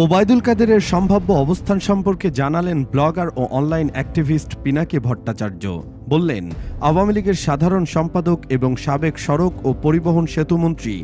ওবায়দুল কাদেরের সম্ভাব্য অবস্থান সম্পর্কে জানালেন ব্লগার ও অনলাইন অ্যাক্টিভিস্ট পিনাকি ভট্টাচার্য। বললেন, আওয়ামী লীগের সাধারণ সম্পাদক এবং সাবেক সড়ক ও পরিবহন সেতুমন্ত্রী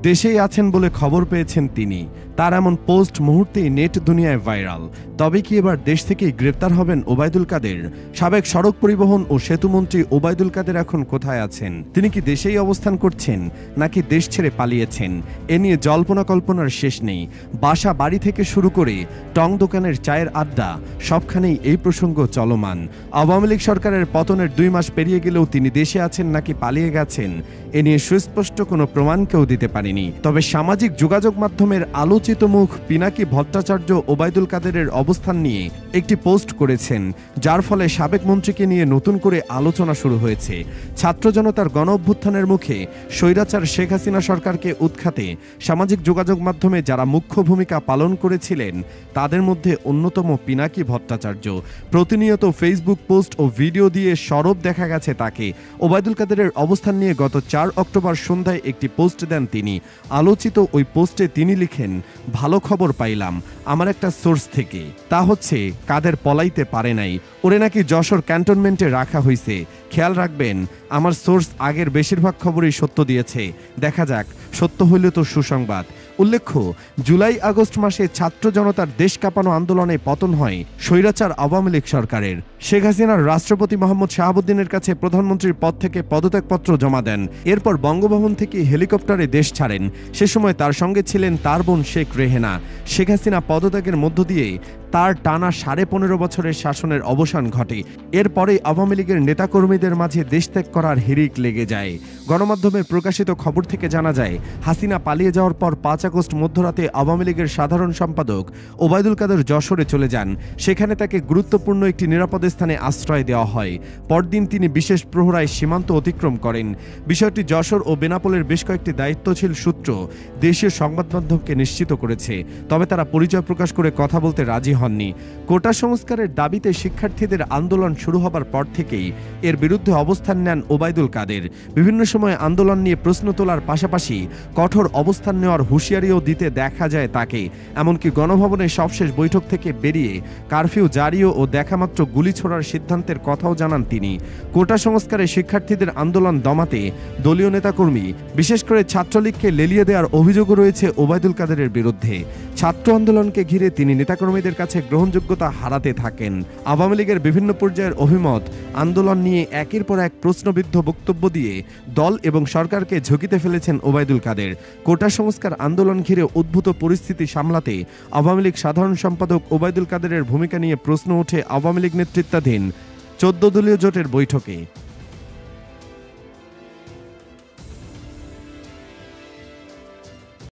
দেশেই আছেন বলে খবর পেয়েছেন তিনি। তার এমন পোস্ট মুহূর্তেই নেট দুনিয়ায় ভাইরাল। তবে কি এবার দেশ থেকেই গ্রেপ্তার হবেন ওবায়দুল কাদের? সাবেক সড়ক পরিবহন ও সেতুমন্ত্রী ওবায়দুল কাদের এখন কোথায় আছেন? তিনি কি দেশেই অবস্থান করছেন নাকি দেশ ছেড়ে পালিয়েছেন? এ নিয়ে জল্পনা কল্পনার শেষ নেই। বাসা বাড়ি থেকে শুরু করে টং দোকানের চায়ের আড্ডা সবখানেই এই প্রসঙ্গ চলমান। আওয়ামী লীগ সরকারের পতনের 2 মাস পেরিয়ে গেলেও তিনি দেশে আছেন নাকি পালিয়ে গেছেন এ নিয়ে সুস্পষ্ট কোনো প্রমাণ কেউ দিতে পারেনি। তবে সামাজিক যোগাযোগ মাধ্যমের আলোচিত মুখ পিনাকি ভট্টাচার্য ওবায়দুল কাদেরের অবস্থান নিয়ে একটি পোস্ট করেছেন, যার ফলে সাবেক মন্ত্রীকে নিয়ে নতুন করে আলোচনা শুরু হয়েছে। ছাত্র জনতার গণ অভ্যুত্থানের মুখে স্বৈরাচার শেখ হাসিনা সরকারকে উৎখাতে সামাজিক যোগাযোগ মাধ্যমে যারা মুখ্য ভূমিকা পালন করেছিলেন তাদের মধ্যে অন্যতম পিনাকি ভট্টাচার্য। প্রতিনিয়ত ফেসবুক পোস্ট ও ভিডিও দিয়ে সরব দেখা গেছে তাকে। ওবায়দুল কাদেরের অবস্থান নিয়ে গত 4 অক্টোবর সন্ধ্যায় একটি পোস্ট দেন তিনি। আলোচিত ওই পোস্টে তিনি লিখেন, ভালো খবর পাইলাম আমার একটা সোর্স থেকে, তা হচ্ছে কাদের পলাইতে পারে নাই, ওরে নাকি যশোর ক্যান্টনমেন্টে রাখা হয়েছে। খেয়াল রাখবেন, আমার সোর্স আগের বেশিরভাগ খবরই সত্য দিয়েছে, দেখা যাক সত্য হইলে তো সুসংবাদ। উল্লেখ্য, জুলাই আগস্ট মাসে ছাত্র জনতার দেশ কাঁপানো আন্দোলনে পতন হয় স্বৈরাচার আওয়ামী লীগ সরকারের। শেখ হাসিনার রাষ্ট্রপতি মোহাম্মদ শাহাবুদ্দিনের কাছে প্রধানমন্ত্রীর পদ থেকে পদত্যাগপত্র জমা দেন। এরপর বঙ্গভবন থেকে হেলিকপ্টারে দেশ ছাড়েন। সে সময় তার সঙ্গে ছিলেন তার বোন শেখ রেহেনা। শেখ হাসিনা পদত্যাগের মধ্য দিয়ে তার টানা 15.5 বছরের শাসনের অবসান ঘটে। এরপরে আওয়ামী লীগের নেতাকর্মীদের মাঝে দেশত্যাগ করার হিড়িক লেগে যায়। গণমাধ্যমের প্রকাশিত খবর থেকে জানা যায়, হাসিনা পালিয়ে যাওয়ার পর 5 আগস্ট মধ্যরাতে আওয়ামী লীগের সাধারণ সম্পাদক ওবায়দুল কাদের যশোরে চলে যান। সেখানে তাকে গুরুত্বপূর্ণ একটি নিরাপদ স্থানে আশ্রয় দেওয়া হয়। পরদিন তিনি বিশেষ প্রহরায় সীমান্ত অতিক্রম করেন। বিষয়টি যশোর ও বেনাপোলের বেশ কয়েকটি দায়িত্বশীল সূত্র দেশীয় সংবাদ মাধ্যমকে নিশ্চিত করেছে। তবে তারা পরিচয় প্রকাশ করে কথা বলতে রাজি হননি। কোটা সংস্কারের দাবিতে শিক্ষার্থীদের আন্দোলন শুরু হবার পর থেকেই এর বিরুদ্ধে অবস্থান নেন ওবায়দুল কাদের। বিভিন্ন সময় আন্দোলন নিয়ে প্রশ্ন তোলার পাশাপাশি কঠোর অবস্থান নেওয়ার হুঁশিয়ারিও দিতে দেখা যায় তাকে। এমনকি গণভবনের সবশেষ বৈঠক থেকে বেরিয়ে কারফিউ জারিও ও দেখামাত্র গুলি ছোড়ার সিদ্ধান্তের কথাও জানান তিনি। কোটা সংস্কারে শিক্ষার্থীদের আন্দোলন দমাতে দলীয় নেতাকর্মী, বিশেষ করে ছাত্রলীগকে লেলিয়ে দেওয়ার অভিযোগও রয়েছে ওবায়দুল কাদেরের বিরুদ্ধে। ছাত্র আন্দোলনকে ঘিরে তিনি নেতাকর্মীদের কাছে গ্রহণযোগ্যতা হারাতে থাকেন। আওয়ামী লীগের বিভিন্ন পর্যায়ের অভিমত আন্দোলন নিয়ে একের পর এক প্রশ্নবিদ্ধ বক্তব্য দিয়ে দল এবং সরকারকে ঝুঁকিতে ফেলেছেন ওবায়দুল কাদের। কোটা সংস্কার আন্দোলন ঘিরে উদ্ভূত পরিস্থিতি সামলাতে আওয়ামী লীগ সাধারণ সম্পাদক ওবায়দুল কাদেরের ভূমিকা নিয়ে প্রশ্ন ওঠে আওয়ামী লীগ নেতৃত্বাধীন 14 দলীয় জোটের বৈঠকে।